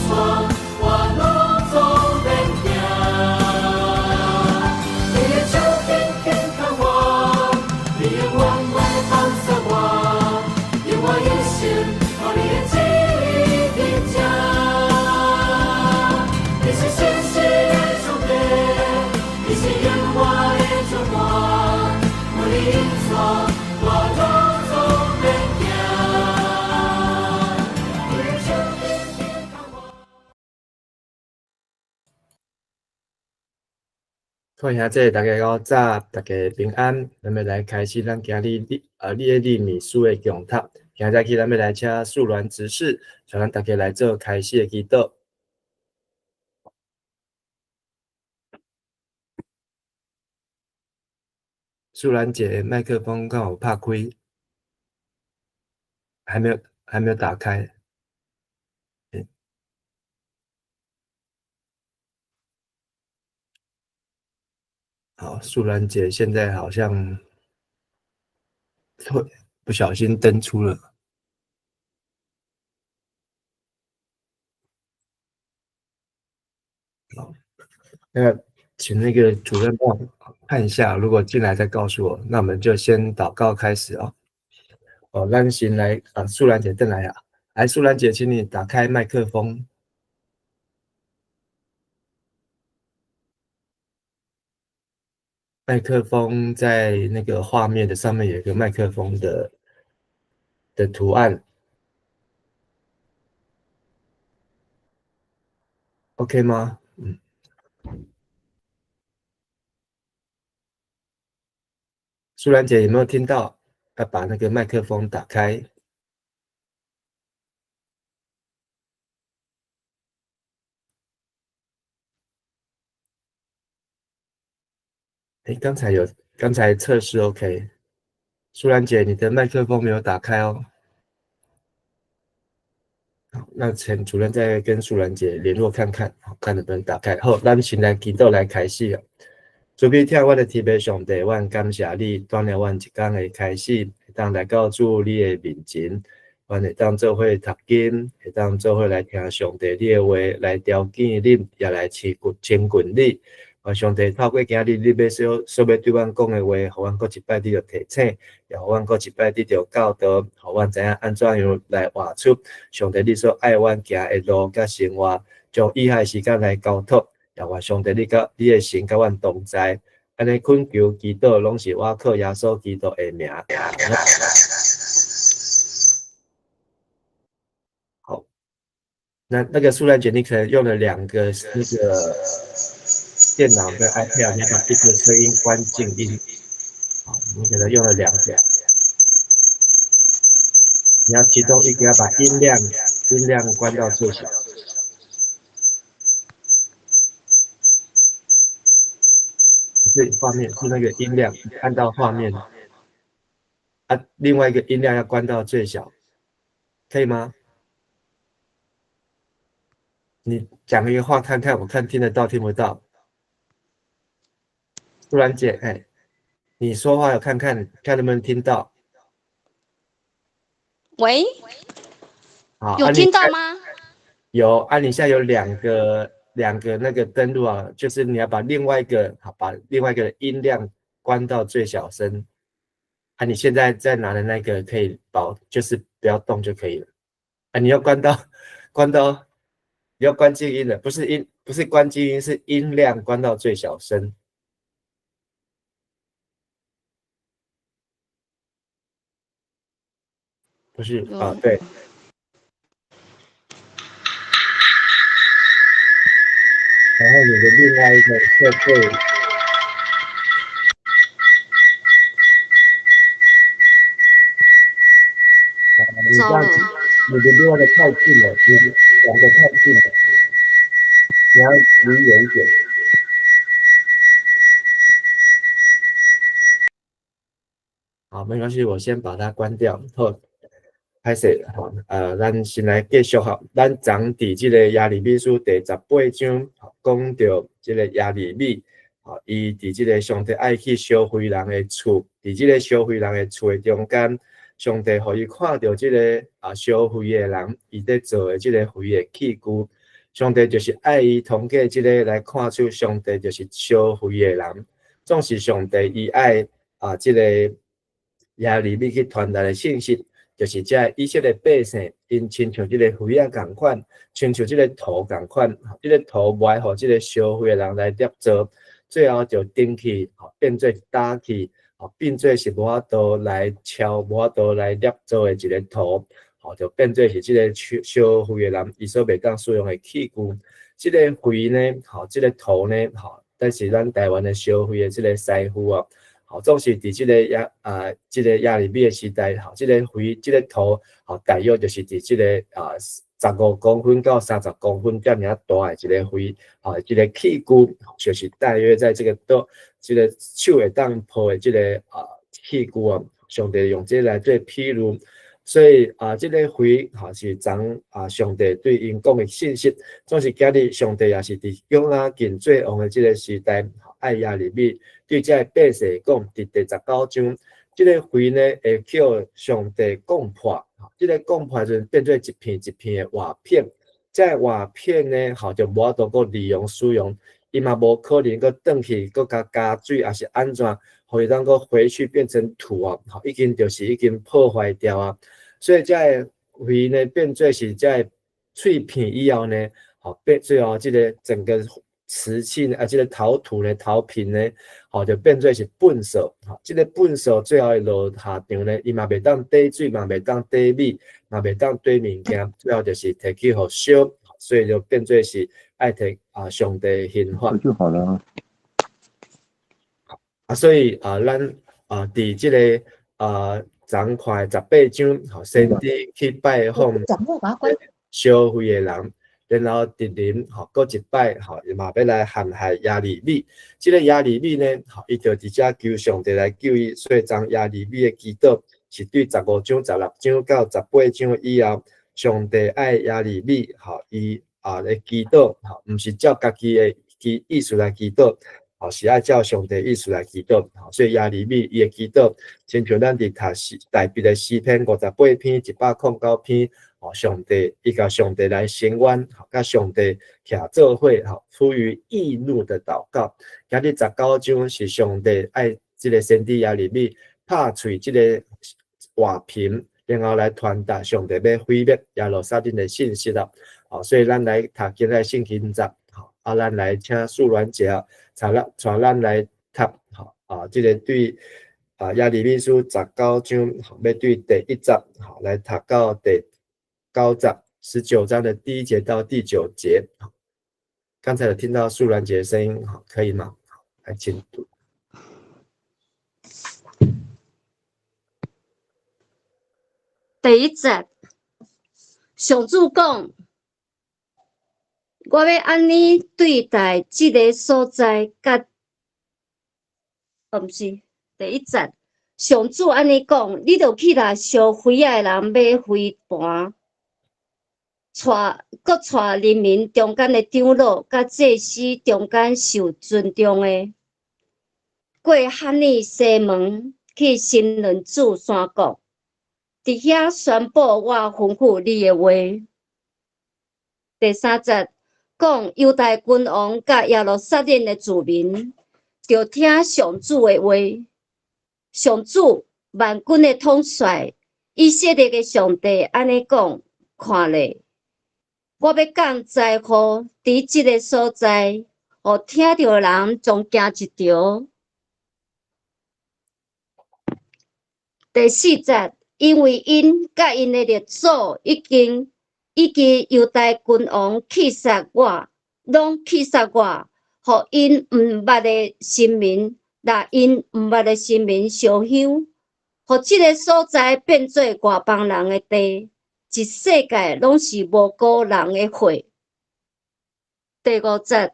错，我拢总免惊。你的手轻轻看我，你的温温放射我，让我一生互你的记忆评价。你是信实的上帝，你是永远的主我，无你因错，我拢总免惊。你的手轻轻看我。欢迎这大家好早，大家平安。咱们来开始咱今日你的历史书的讲堂。今日起咱们来请素鸾执事，请咱大家来做开始的祈祷。素鸾姐麦克风刚好拍开，还没有打开。好，素鸾姐现在好像不小心登出了。好，那请那个主任帮我看一下，如果进来再告诉我，那我们就先祷告开始哦。咱先来素兰姐进来啊，来，素兰姐，请你打开麦克风。麦克风在那个画面的上面有一个麦克风的图案 ，OK 吗？素兰姐有没有听到？要把那个麦克风打开。刚才测试 OK。素兰姐，你的麦克风没有打开哦。好，那请主任再跟素兰姐联络看看，看能不能打开。好，咱们先来祈祷来开始啊。主必听我的天父上帝，阮感谢你，锻炼阮一天的开始，会当来到主你的面前，阮会当做伙读经，会当做伙来听上帝你的话，来调见你，也来亲近你。上帝透过今日你要所要对阮讲的话，互阮搁一摆得到提醒，也互阮搁一摆得到教导，互阮知影安怎样来活出上帝你所爱阮行的路甲生活，将以下时间来交托。也愿上帝你的神甲阮同在，安尼恳求祈祷拢是我靠耶稣基督的名。好，那个素兰姐，你可能用了2个那个电脑跟 iPad， 你要把一个声音关静音。好，你可能用了2个，你要其中一个要把音量关到最小。是画面，是那个音量，按到画面啊，另外一个音量要关到最小，可以吗？你讲一个话看看，我看听得到听不到。素兰姐，你说话有看看能不能听到？喂，好，有听到吗？有，你现在有两个那个登录啊，就是你要把另外一个音量关到最小声。你现在在拿的那个可以就是不要动就可以了。你要关到你要关静音的，不是关静音，是音量关到最小声。不是啊，对。然后你的另外一个设备，你这样子，你的另外的太近了，你2个太近了，你要离远一点。好，没关系，我先把它关掉。好，歹势，咱先来继续哈。咱昨伫即个耶利米书第18章，讲到即个耶利米，伊伫即个上帝爱去烧毁人的厝，伫即个烧毁人的厝的中间，上帝互伊看到即个烧肥的人，伊在做的即个肥的器具，上帝就是爱伊通过即个来看出上帝就是烧肥的人，总是上帝伊爱即个耶利米去传达的信息，就是遮以色列百姓因亲像即个肥啊共款，亲像即个土共款，即个土卖互即个烧肥的人来捏造，最后就顶去，变做打去。变做是无法度来敲、无法度来捏造的一个土，就变做是即个烧肥的人伊所袂当使用的器具。即个肥呢，即个土呢，但是咱台湾的烧肥的即个师傅总是伫即个即个亚利米的时代，即个肥、即个土，大约就是伫即个15公分到30公分这么大的一个肥，即个器具就是大约在这个即个手会当抱的即个器具上帝用这来做譬如，所以即个肥是将上帝对因讲的信息，总是今日上帝也是伫永远近最旺的即个时代，爱亚利米对这百姓讲，伫第19章，即个肥呢会叫上帝讲破。即个讲破就变做一片一片的瓦片，这瓦片呢，就无法度个利用使用，伊嘛无可能个转去个加水，还是安怎，互伊当个回去变成土已经破坏掉啊。所以这肥呢变做是这碎片以后呢，变最后这个整个瓷器呢，这个陶土呢、陶瓶呢，就变做是粪扫，这个粪扫最后落下场呢，伊嘛袂当滴水，嘛袂当滴米，嘛袂当堆物件，最后就是摕去互烧，所以就变做是爱摕上帝刑罚就好了所以咱伫这个昨看18章，先知去拜访烧肥的人。然后敌人过一摆嘛要来陷害亚利米，这个亚利米呢，伊就直接求上帝来救伊，所以将亚利米的祈祷是对15章、16章到18章以后，上帝爱亚利米，伊的祈祷，毋是照家己的意思来祈祷，是爱照上帝意思来祈祷，所以亚利米伊的祈祷，亲像咱伫读大笔的诗篇58篇、109篇。上帝，伊甲上帝来伸冤，甲上帝徛做伙，出于易怒的祷告。今日19章是上帝爱即个先知亚利米拍碎即个瓦瓶，然后来传达上帝要毁灭耶路撒冷的信息啦。所以咱来读今日圣经集，咱来请素兰姐带咱来读，即个对亚利米书19章，要对第1节，来读到第9章19章的第1节到第9节。刚才有听到素兰姐的声音，可以吗？来，请读。第1节，上主讲，我要安尼对待这个所在，不是第1节，上主安尼讲，你着去甲烧肥的人买肥盘。带人民中间的长老甲祭司中间受尊重的，过汉尼西门去新人主山谷，伫遐宣布我吩咐你的话。第3节讲犹大君王甲耶路撒冷的住民，着听上主的话。上主万军的统帅以色列的上帝安尼讲，看咧。我要讲灾祸伫即个所在，互听到人总惊一条。第4节，因为因甲因的列祖以及犹大君王气杀我，拢气杀我，互因毋捌的新民，拿因毋捌的新民烧香，互即个所在变做外邦人的地。一世界拢是无辜人的血。第5节，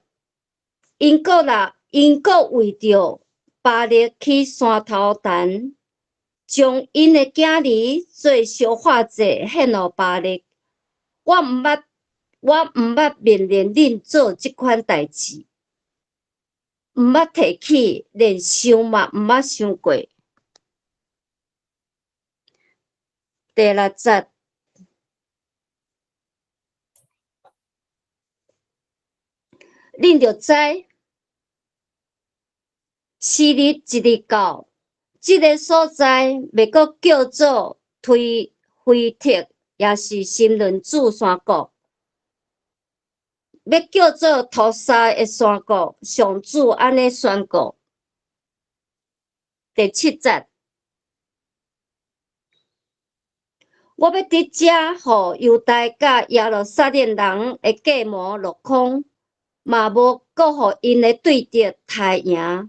因国为着巴力去山头坛，将因的囝儿做烧化祭献互巴力。我毋捌命令恁做即款代志，毋捌提起，连想嘛毋捌想过。第六节，恁着知，时日一日到，即个所在袂阁叫做推灰铁，也是新伦子山谷，要叫做屠杀的山谷。上主安尼宣告。第七节，我要伫遮，互犹大甲耶路撒冷人的计谋落空，嘛无阁互因的对敌杀赢，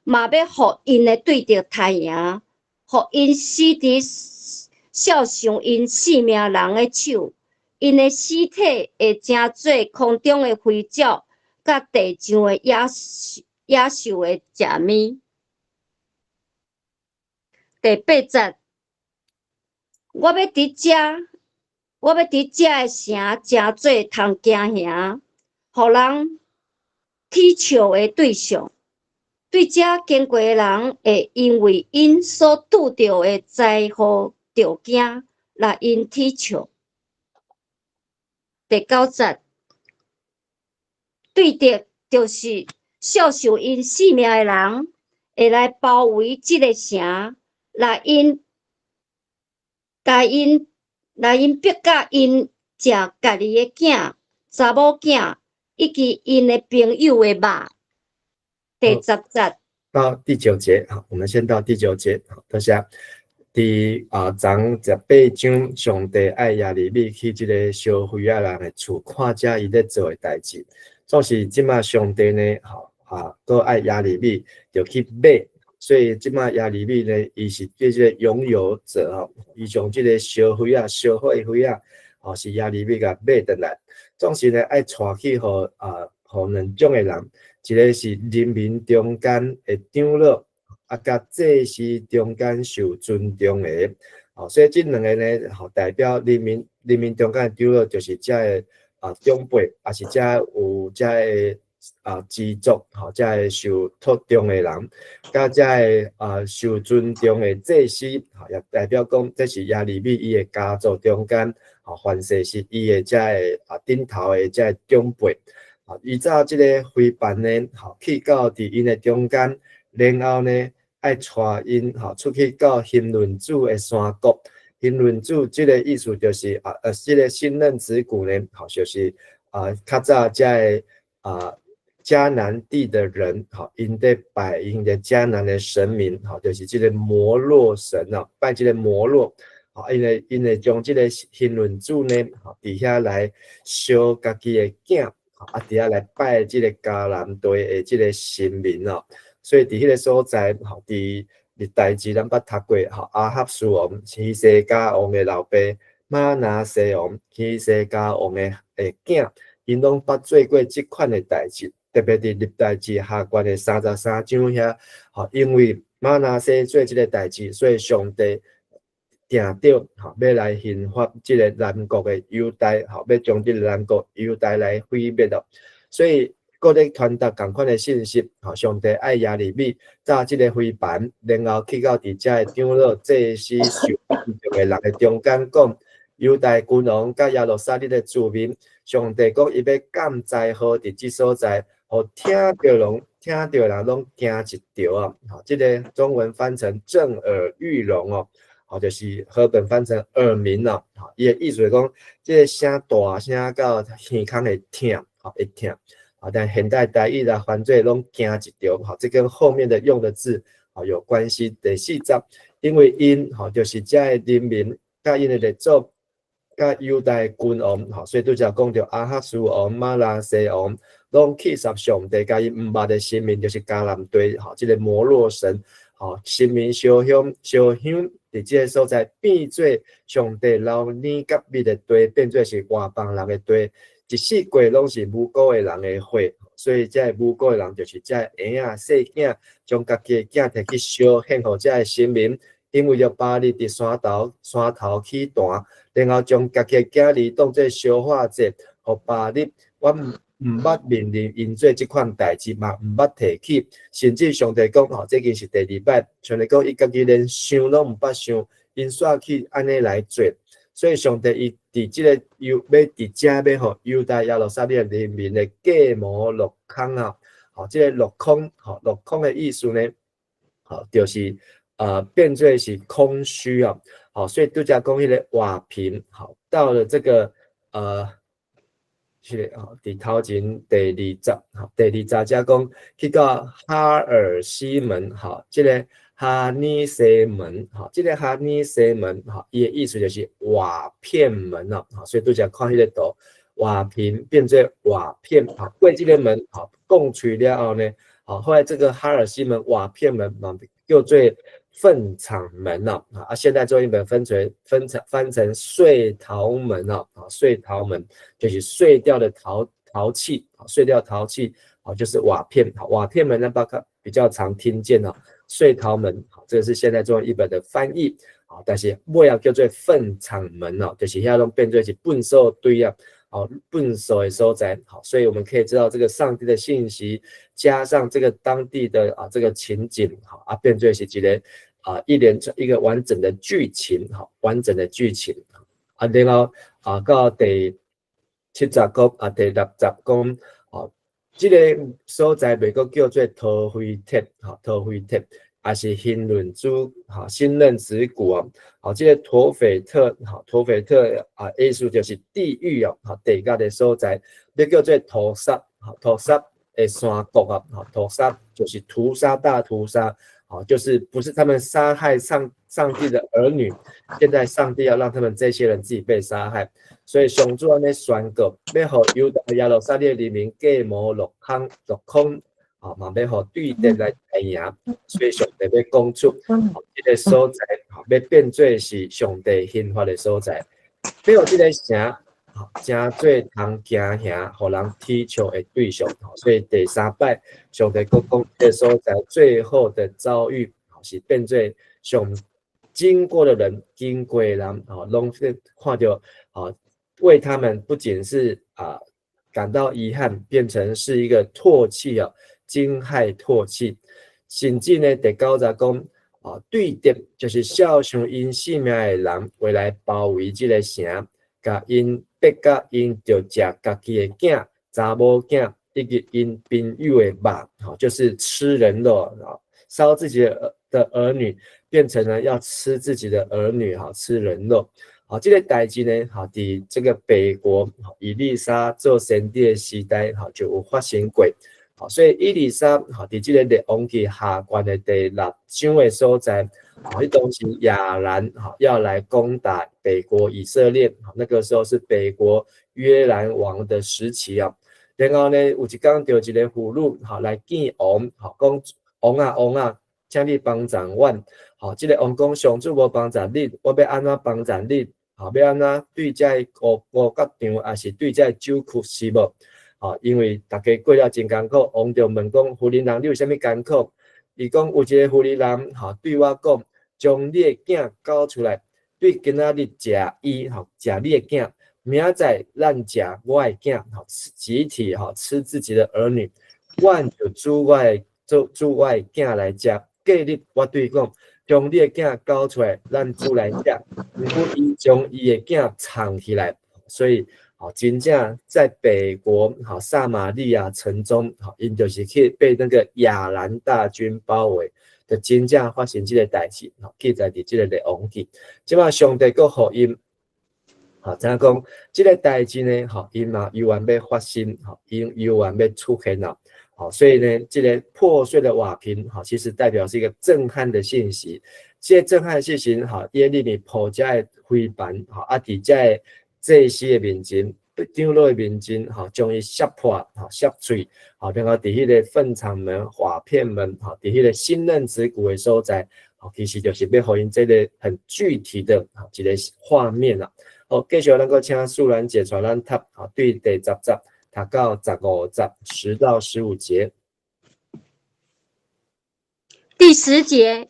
嘛要互因的对敌杀赢，互因死伫孝想因性命人的手，因的尸体会成做空中的飞鸟，甲地上的野兽的食物。第八节，我要伫遮的城真做通行兄，互人踢笑的对象。对遮经过的人会因为因所拄着的灾祸着惊，来因踢笑。第九节，对敌就是孝受因性命的人，会来包围即个城，来因逼甲因食家己的囝、查某囝，以及因的朋友的肉。第十节到第9节，好，我们先到第9节。好，多谢。昨18章，上帝爱耶利米去即个烧灰仔人的厝，看遮伊咧做的代志。总是即马上帝呢，都爱耶利米，就去买。所以即马耶利米呢，伊是即个拥有者伊将即个烧灰仔、烧火灰仔，是耶利米甲买倒来。总是呢，爱带去互两种的人。一个是人民中间的长老，甲祭司中间受尊重的，所以这两个呢，代表人民中间的长老就是遮的长辈，也是遮有遮的支族，遮的受托重的人，甲遮的受尊重的祭司，也代表讲这是耶利米伊的家族中间，凡是是伊的遮的顶头的遮的长辈。依照即个徽办呢，去到伫因的中间，然后呢，爱带因出去到新伦子的山谷。新伦子即个意思就是即个新任子谷呢，就是较早遮的迦南地的人，因在拜因的迦南的神明，就是即个摩洛神拜即个摩洛。因会将即个新伦子呢，伫遐来烧家己的囝。伫遐来拜即个迦南地的即个神明所以伫迄个所在，伫历代志咱捌读过，亚哈斯王、希西家王的老爸、玛拿西王、希西家王的囝，因拢捌做过即款的代志，特别伫历代志下卷的33章遐，因为玛拿西做即个代志，所以上帝定着要来刑罚即个南国的犹大，要将即个南国犹大来毁灭了。所以各咧传达同款的信息，上帝爱耶利米早即个徽办，然后去到伫遮的长老、祭司、受尊重的人的中间讲，犹大君王甲耶路撒冷的居民，上帝讲伊要降灾祸伫即所在，互听到人拢惊一条即个中文翻成震耳欲聋就是和本翻成耳鸣伊的意思是讲，即个声大声到耳孔会痛，会痛但现代台语啦、犯罪拢惊一条这跟后面的用的字有关系。第4节，因为因就是遮的人民，甲因的列祖，甲犹大君王所以拄则讲到亚哈斯王、玛拿西王，拢去杀上帝，甲伊毋捌的神明，就是迦南地即个摩洛神。神明烧香伫即个所在变做上帝老年甲密的地，变做是外邦人的地，一世过拢是无辜的人的血，所以遮无辜的人就是遮婴仔细囝，将家己的囝摕去烧献互遮的神明，因为着巴力伫山头起弹，然后将家己的囝儿当作烧化节，互巴力我毋捌命令因做即款代志嘛，毋捌提起，甚至上帝讲这件是第2摆，上帝讲伊家己连想拢毋捌想，因煞去安尼来做，所以上帝伊伫即个要伫遮要吼犹大耶路撒冷人民的计谋落空啊，吼，即个落空，吼，落空的意思呢，吼，就是变做是空虚啊，好，所以度假讲迄个瓦瓶，好，到了这个是伫头前第20，好，第20则讲去到哈尔西门，好，这个哈尼西门，好，这个哈尼西门，好，伊的意思就是瓦片门啊，好，所以拄则看迄个图，瓦片变做瓦片，好，过这个门，好，共取了后呢，好，后来这个哈尔西门瓦片门嘛，叫做粪场门啊，现在中译本翻成碎陶门啊，碎陶门就是碎掉的陶器，碎掉陶器，就是瓦片，瓦片门呢，比较常听见啊，碎陶门，这个是现在中译本的翻译，但是尾要叫做粪场门啊，就是遐拢变做是粪扫堆啊。粪扫的所在，好，所以我们可以知道这个上帝的信息，加上这个当地的这个情景，好变做是一个一个完整的剧情，好，完整的剧情然后到第70讲第60讲，这个所在袂阁叫做陀斐特，陀斐特。也是新论主，新任之谷啊，这个陀斐特，陀斐特意思就是地狱啊，地界的所在，要叫做屠杀，屠杀的山谷啊，屠杀就是屠杀大屠杀，就是不是他们杀害上帝的儿女，现在上帝要让他们这些人自己被杀害，所以上主安尼宣告，要互犹大耶路撒冷人民计谋落空。嘛要互对敌来打赢，所以上帝要讲出这个所在，要变做是上帝兴发的所在，要互这个城，真做通行行，互人踢笑的对象。所以第3摆，上帝讲这个所在最后的遭遇，是变做上经过的人，经过的人，拢看到，为他们不仅是感到遗憾，变成是一个唾弃啊。惊骇唾弃，甚至呢，第9则讲对敌就是孝顺因性命的人，为来包围这个城，甲因逼甲因着食家己的囝、查某囝，以及因朋友的肉，就是吃人肉，烧自己的儿女，变成了要吃自己的儿女，吃人肉。这个代志呢，伫这个北国以利沙做先知的时代，就有发生过。所以以利沙伫这个列王记下卷的第6章的所在，迄当时亚兰要来攻打北国以色列，那个时候是北国约兰王的时期啊。然后呢，有一天就一个妇女来见王，讲王啊，请你帮助阮。这个王讲上主无帮助你，我要安怎帮助你？要安怎对这五角场，还是对这酒曲是无？因为大家过了真艰苦，王就问讲：妇人人，你有啥物艰苦？伊讲有一个妇人人，对我讲，将你的囝交出来，对今仔日食伊，食你的囝，明仔载咱食我的囝，集体吃自己的儿女，阮就煮我的囝来食。隔日我对伊讲，将你的囝交出来，咱煮来食。不过伊将伊的囝藏起来，所以。真正在北国撒玛利亚城中，因就是去被那个亚兰大军包围的，真正发生这个代志，记载伫这个列王记。即马上帝佫互因，怎样讲？这个代志呢，因嘛犹原要发生，因犹原要出现了。所以呢，这个破碎的瓦瓶，其实代表是一个震撼的信息。这个震撼的信息，耶利米破遮的非凡，伫遮这些的面前，长老的面前，将伊削破，削碎，然后伫迄个粪场门、瓦片门，伫迄个新任之谷的所在，其实就是要互因这个很具体的一个画面啦。继续能够请素兰姐传咱读，对第10节读到15节10到15节。第10节，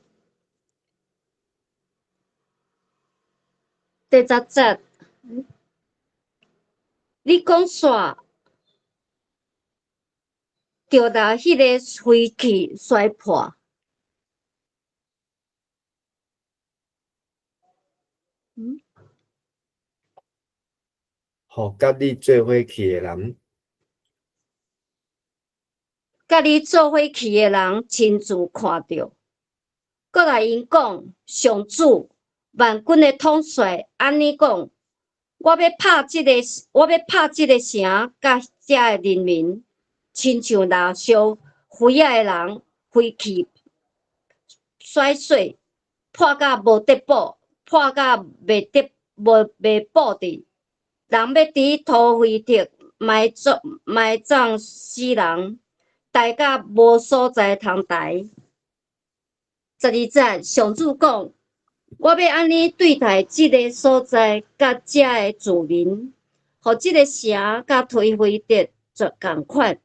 第10节。你讲煞，就拿迄个灰器摔破。互甲你做伙去的人，甲你做伙去的人亲自看到，搁来因讲，上主万军的统帅安尼讲：我要拍即个城，甲遮的人民，亲像燃烧灰仔的人飞去甩水，破甲无得补，破甲袂补伫。人要伫土灰地埋葬死人，待甲无所在通台。12节，上主讲：我要安尼对待即个所在甲遮的住民，互即个城甲土灰地做共款。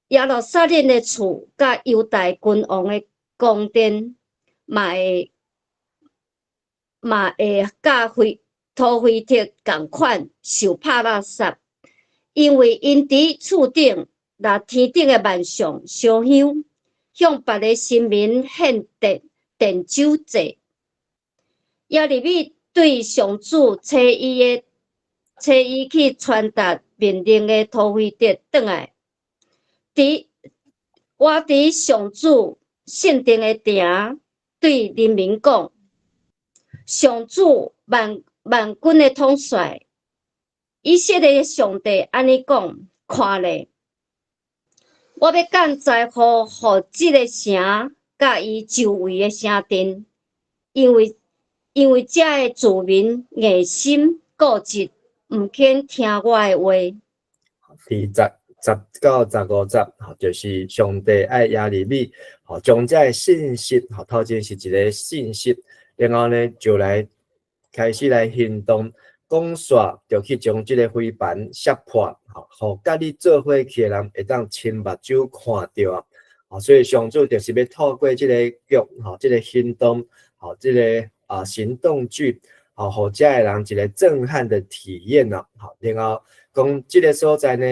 耶路撒冷的厝甲犹大君王的宫殿，嘛会甲土灰地共款受拍垃圾，因为因伫厝顶拿天顶的万象烧香，向别个神明献奠酒祭。耶利米对上主找伊去传达命令的土灰地转来。我伫上主圣殿的埕对人民讲：上主万军的统帅，以色列的上帝安尼讲：看咧，我要降灾祸互即个城甲伊周围的城镇，因为遮的住民硬心固执，毋肯听我的话。第10到15节，就是上帝爱耶利米，将这个信息，头前是一个信息，然后呢就来开始来行动，讲煞就去将这个飞盘摔破，互甲你做伙去的人会当亲目睭看到啊，所以上主就是要透过这个剧，这个行动，这个行动剧，互遮的人一个震撼的体验啊，然后讲这个所在呢，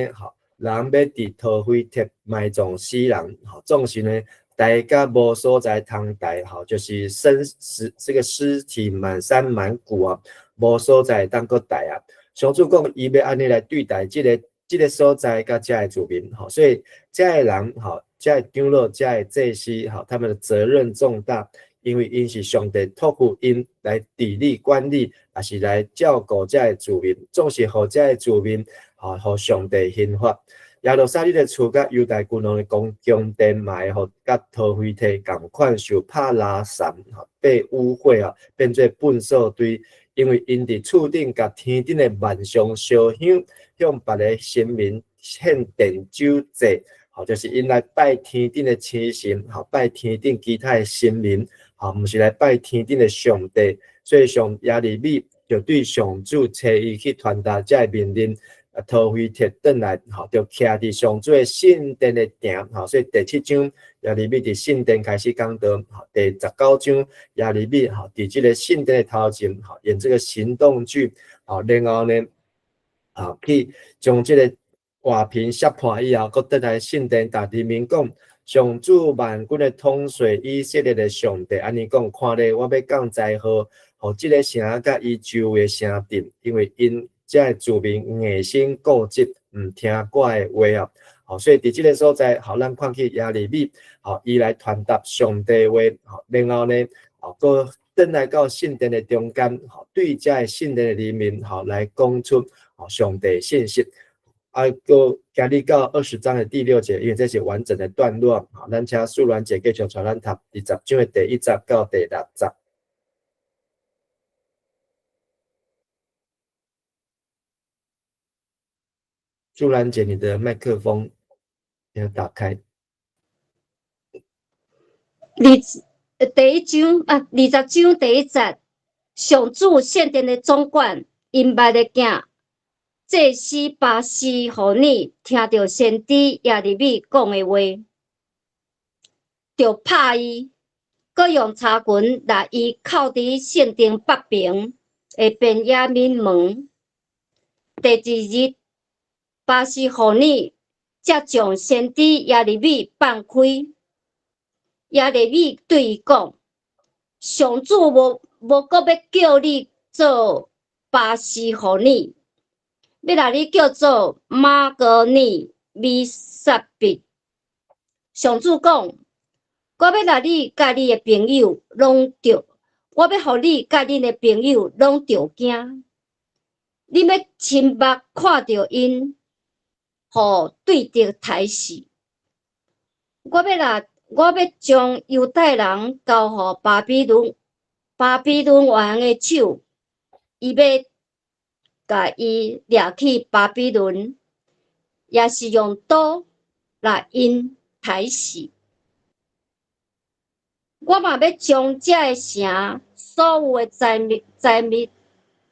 人要伫土灰地埋葬死人，总是呢，大家无所在通台，就是这个尸体满山满谷啊，无所在当个台啊。上主讲，伊要安尼来对待这个所在甲遮的住民，所以遮的人，遮的长老、遮的祭司，他们的责任重大，因为因是上帝托付因来治理管理，也是来照顾遮的住民，总是互遮的住民。互上帝兴发，耶路撒冷的厝甲犹大君王的宫殿嘛会互甲土灰地共款受拍拉散，被污秽啊，变做粪扫堆。因为因伫厝顶甲天顶的万象烧香，向别个神明献奠酒祭，就是因来拜天顶的天神，拜天顶其他的神明，毋是来拜天顶的上帝。所以上耶利米就对上主找伊去传达这个命令。土灰地转来，就徛伫上主的圣殿的埕，所以第7章耶利米伫圣殿开始讲道，第19章耶利米伫这个圣殿的头前，演这个行动剧，然后呢，去将这个瓦瓶摔破以后，搁倒来圣殿，甲人民讲，上主万军的统帅以色列的上帝安尼讲，看咧，我要降灾祸，互这个城甲伊周围的城镇，因为因。遮个住民硬心固执，毋听我的话啊！所以伫即个所在，咱看去耶利米，伊来传达上帝话，然后呢，搁转来到圣殿的中间，对遮个圣殿的人民，来讲出上帝信息。搁今日到20章的第6节，因为这是完整的段落，咱请素兰姐继续带咱读20章的第1节到第6节。素兰姐，你的麦克风要打开。第1章20章第1节，上主圣殿的总管因捌的囝祭司巴西互你听到先知耶利米讲的话，就拍伊，搁用柴棍拿伊扣伫圣殿北边的便雅悯门。第2日。巴西互你，才将先知耶利米放开。耶利米对伊讲：上主无搁要叫你做巴西互你，要来你叫做马格尼米萨比。上主讲，我要来你甲你的朋友拢着，我要互你甲恁的朋友拢着惊。你要亲目看着因，互对着刣死。我要将犹太人交互巴比伦王的手，伊要甲伊掠去巴比伦，也是用刀来因刣死。我嘛要将这个城所有的财物，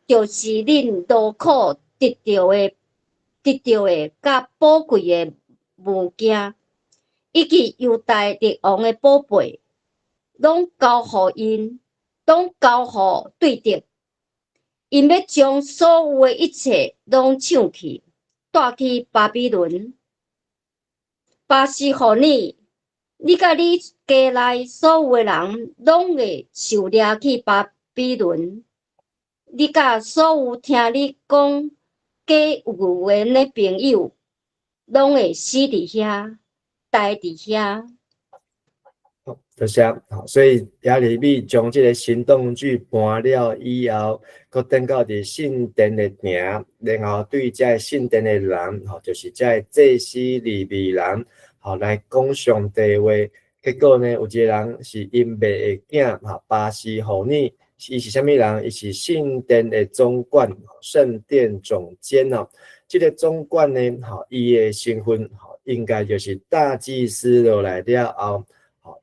就是恁劳苦得到的，甲宝贵的物件，以及犹大列王的宝贝，拢交互因，拢交互对敌。因要将所有的一切拢抢去，带去巴比伦。巴西互你，你甲你家内所有的人，拢会受掠去巴比伦。你甲所有听你讲假语言的朋友，拢会死伫遐，待伫遐。就像好，所以亚利米将这个行动具搬了以后，佮登到伫圣殿的埕，然后对这圣殿的人，吼，就是这祭司利未人，吼，来讲上帝话。结果呢，有一个人是因妹的囝，哈，巴西互尼，伊是啥物人？伊是圣殿的总管，圣殿总监哦。这个总管呢，吼，伊的身份，吼，应该就是大祭司落来了后。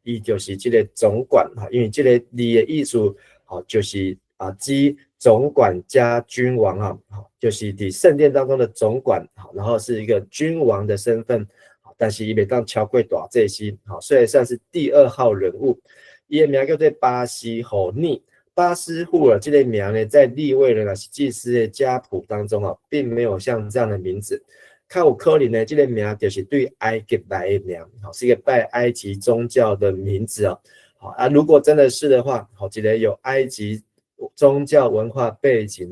伊就是这个总管，因为这个字的意思，就是即总管加君王，就是伫圣殿当中的总管，然后是一个君王的身份，但是伊袂当超过大祭司，所以算是第2号人物。伊的名叫做巴西侯尼，巴斯户尔这个名呢，在利未人是祭司的家谱当中并没有像这样的名字。较有可能呢，这个名就是对埃及来的名，是一个拜埃及宗教的名字如果真的是的话，一个有埃及宗教文化背景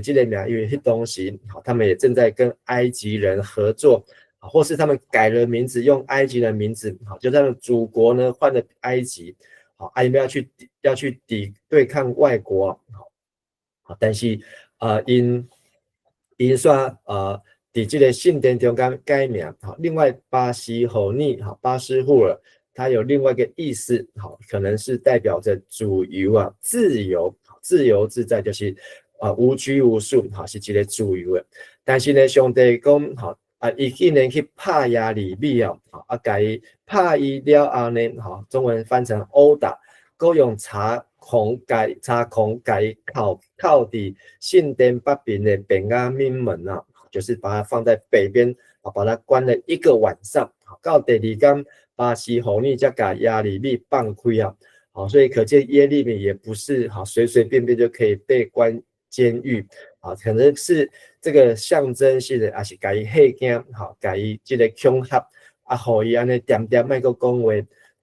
这个名因为迄当时他们也正在跟埃及人合作，或是他们改了名字，用埃及的名字，就他们祖国呢换了埃及，因为要去对抗外国，但是因说伫这个圣殿中间改名，另外巴西侯尼，巴斯户尔，它有另外一个意思，可能是代表着自由自由自在，就是无拘无束，是一个自由的。但是呢，上帝讲，伊竟然去拍亚利米甲伊拍伊了后呢，中文翻成殴打，佮用查孔甲伊扣伫圣殿北边的便雅悯门就是把它放在北边，把它关了1个晚上，到第2天，巴西侯尼才把亚利米放开所以可见耶利米也不是随随便便就可以被关监狱可能是这个象征性的，还是给伊吓惊给伊这个恐吓互伊安尼点点莫阁讲话。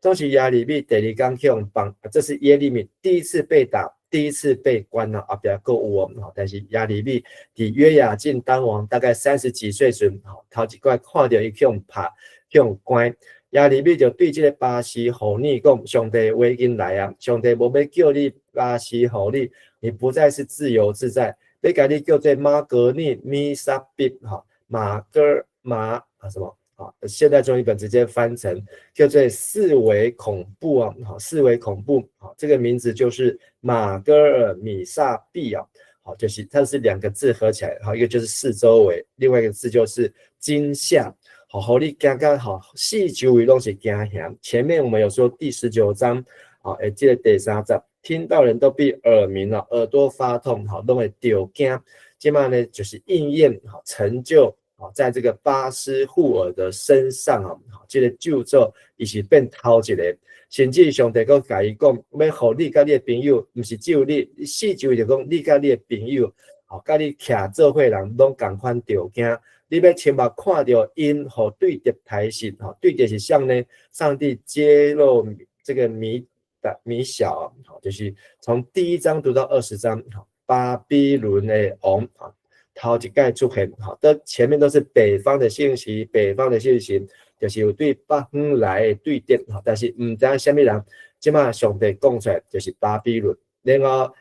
当时亚利米第2天去用放，这是耶利米第1次被打。第1次被关后壁还有但是亚利米伫约雅敬当王大概30几岁时，头一摆看到伊去用拍去用关，亚利米就对这个巴西侯尼讲：上帝话已经来上帝无要叫你巴西侯尼，你不再是自由自在，要甲你叫做马格尼米萨比什么？现代中译本直接翻成叫做四维恐怖四维恐怖这个名字就是马戈尔米萨比就是它是2个字合起来，一个就是四周围，另外一个字就是惊吓，互你惊到四周围都是惊吓。前面我们有说第19章这个第3章，听到人都闭耳鸣耳朵发痛都会丢惊，接下来呢就是应验成就。在这个巴斯户尔的身上这个咒咒伊是变头一个，甚至上帝佫甲伊讲，要互你甲你的朋友，毋是只有你，四周就讲你甲你的朋友，甲你徛做伙人拢共款着惊。你要亲目看到因对敌刣死，对敌是像呢？上帝揭露这个谜米小就是从第1章读到20章，巴比伦的王头一届出现，前面都是北方的信息，就是有对北方来的对敌，但是唔知道什么人，即马上帝讲出来就是巴比伦，然后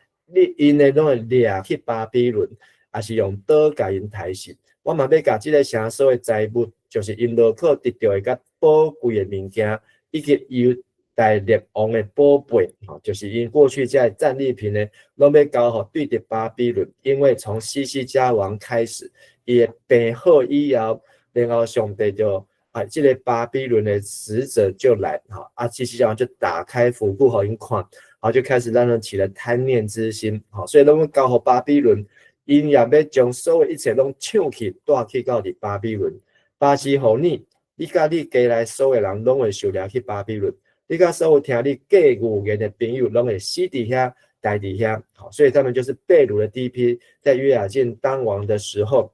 因呢拢会掠去巴比伦，也是用刀甲因杀死。我嘛要甲即个城所的财物，就是因落口得到的甲宝贵的物件，以及犹大列王的宝贝，就是因过去这战利品呢，拢要交予对敌巴比伦，因为从西西家王开始，伊会病好以后，然后上帝就这个巴比伦的使者就来，西西家王就打开府库给因看，就开始让人起了贪念之心，所以拢要交予巴比伦。因也要将所有一切拢抢去，带去到伫巴比伦。巴西互你，你甲你家内所有人拢会受掠去巴比伦。你甲所有听你假语言的朋友拢会死伫遐，待伫遐。所以他们就是被掳的第一批，在约雅敬当王的时候，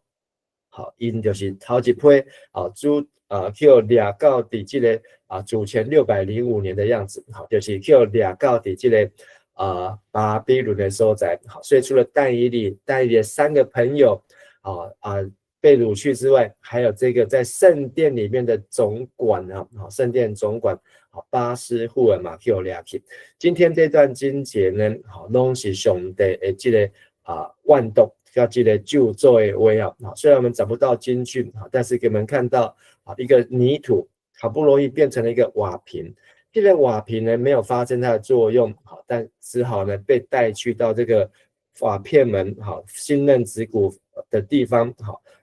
因就是头一批去掠到伫这个主前605年的样子，就是去掠到伫这个。巴比伦的所在，所以除了但以理的3个朋友被掳去之外，还有这个在圣殿里面的总管圣殿总管巴斯户尔马去掠去。今天这段经节呢，拢是上帝的这个万动叫这个救助的话虽然我们找不到金句，但是给我们看到一个泥土好不容易变成了一个瓦瓶。这个瓦瓶呢没有发生它的作用，但只好呢被带去到这个瓦片门新嫩子骨的地方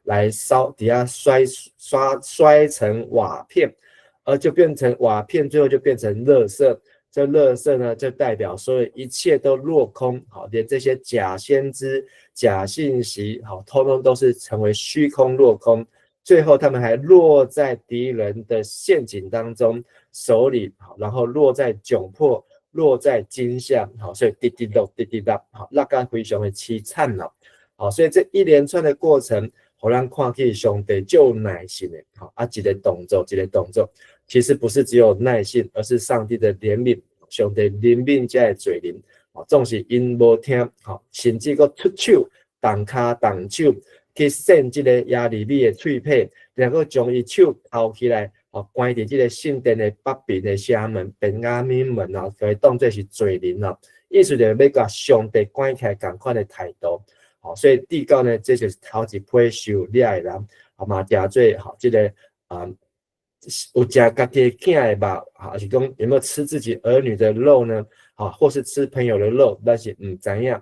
来烧，底下摔成瓦片，而就变成瓦片，最后就变成垃圾。这垃圾呢就代表所有一切都落空，连这些假先知、假信息通通都是成为虚空落空。最后他们还落在敌人的陷阱当中手里，然后落在窘迫，落在惊吓，所以滴滴答滴滴答，那个非常的凄惨了。所以这一连串的过程，让人看起上帝就耐心的一个动作，其实不是只有耐心，而是上帝的怜悯，上帝怜悯这的罪人，总是因无听，甚至佫出手，动脚动手。去扇这个亚利米的喙皮，然后将伊手掏起来，关伫这个圣殿的北边的城门、便雅悯门可以当作是罪人意思就是要甲上帝关起来同款的态度。所以地告呢，这就是头一批受掠的人，嘛定做这个有食家己囝的肉，还是讲有没有吃自己儿女的肉呢？或是吃朋友的肉，但是唔知影。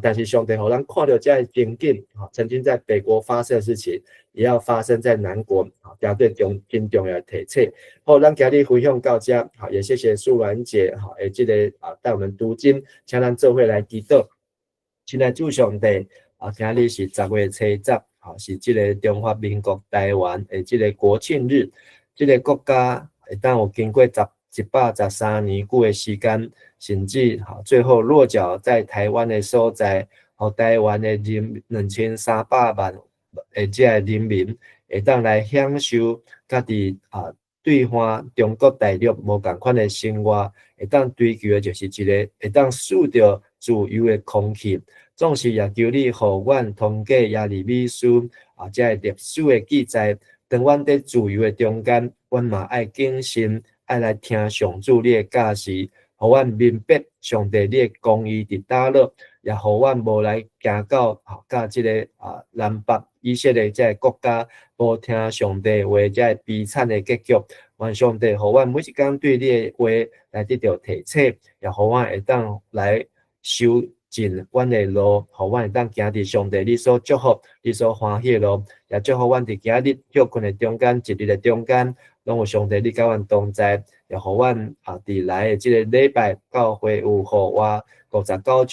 但是上帝让人看到这样的情景，曾经在北国发生的事情，也要发生在南国，绝对很重要的提醒。好，咱今日分享到这，也谢谢素兰姐，这个带我们读经，请咱做伙来祈祷。现在主上帝，今日是10月初10，是这个中华民国台湾的这个国庆日，这个国家会当有经过113年久的时间，甚至最后落脚在台湾的所在，台湾的2300万的这个人民会当来享受家己对换中国大陆无同款的生活，会当追求的就是一个会当受到自由的空气。总是也求你，互阮通过亚利米书这个历史的记载，当阮在自由的中间，阮嘛爱谨慎。爱来听上主你的教示，互阮明白上帝你的公义伫倒落，也互阮无来行到甲即个南北以色列这个国家，无听上帝话这个悲惨的结局。愿上帝互阮每一天对你的话来得到提醒，也互阮会当来修正阮的路，互阮会当行伫上帝你所祝福、你所欢喜的路，也祝福阮伫今日休困的中间、一日的中间。拢有上帝你甲阮同在，也互阮伫来的即个礼拜教会有互我59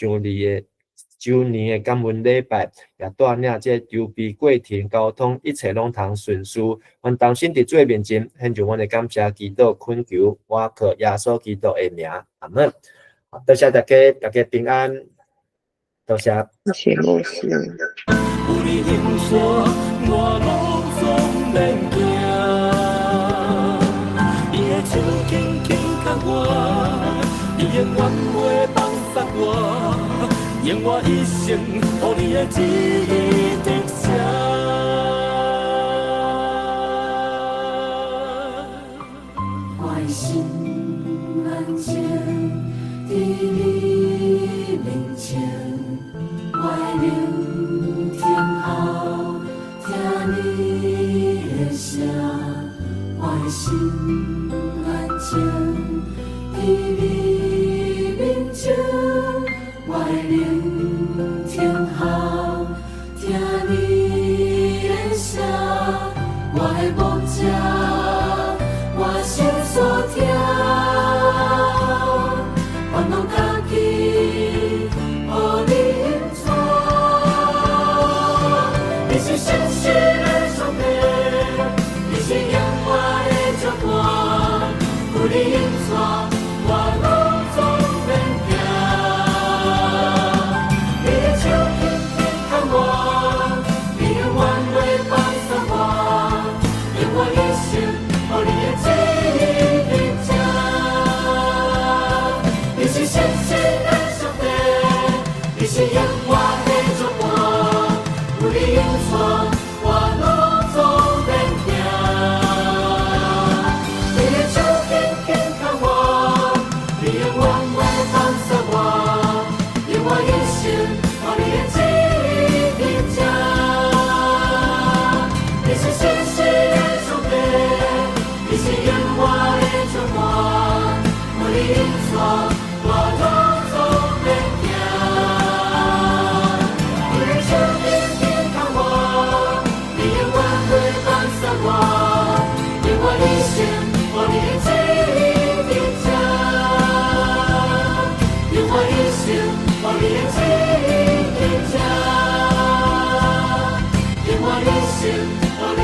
周年的感恩礼拜，也带领即个筹备过程交通一切拢通顺遂。阮同心伫主面前献上阮的感谢祈祷恳求，我靠耶稣基督的名，阿门。多谢大家，大家平安，多谢。谢牧师。有你形说，我路总免惊。手轻轻甲我，你的用我一生，予你的旨意得成。我的心安静，伫你面前，我的灵听候，听你的声。我的心安静，伫你面前，我的灵听候，听你的声。我的牧者，我心所听，我拢家己，予你引带。你是信实的上帝，你是永远的掌管，有你引带，我拢总免惊。你的手紧紧牵我，你永远袂放松我，用我一生，予你的旨意得成。你是信实的上帝，你是永远的掌管，有你引带，我拢总免惊。你的手紧紧牵我，你永远袂放松我，用我一生，予你的旨意得成。你是信实的上帝，你是永远的掌管，有你引带，我拢总免惊。你的手紧紧牵我，你永远袂放松我，用我一生，予你的旨意得成。用我一生，予你的旨意得成。用我一生，予你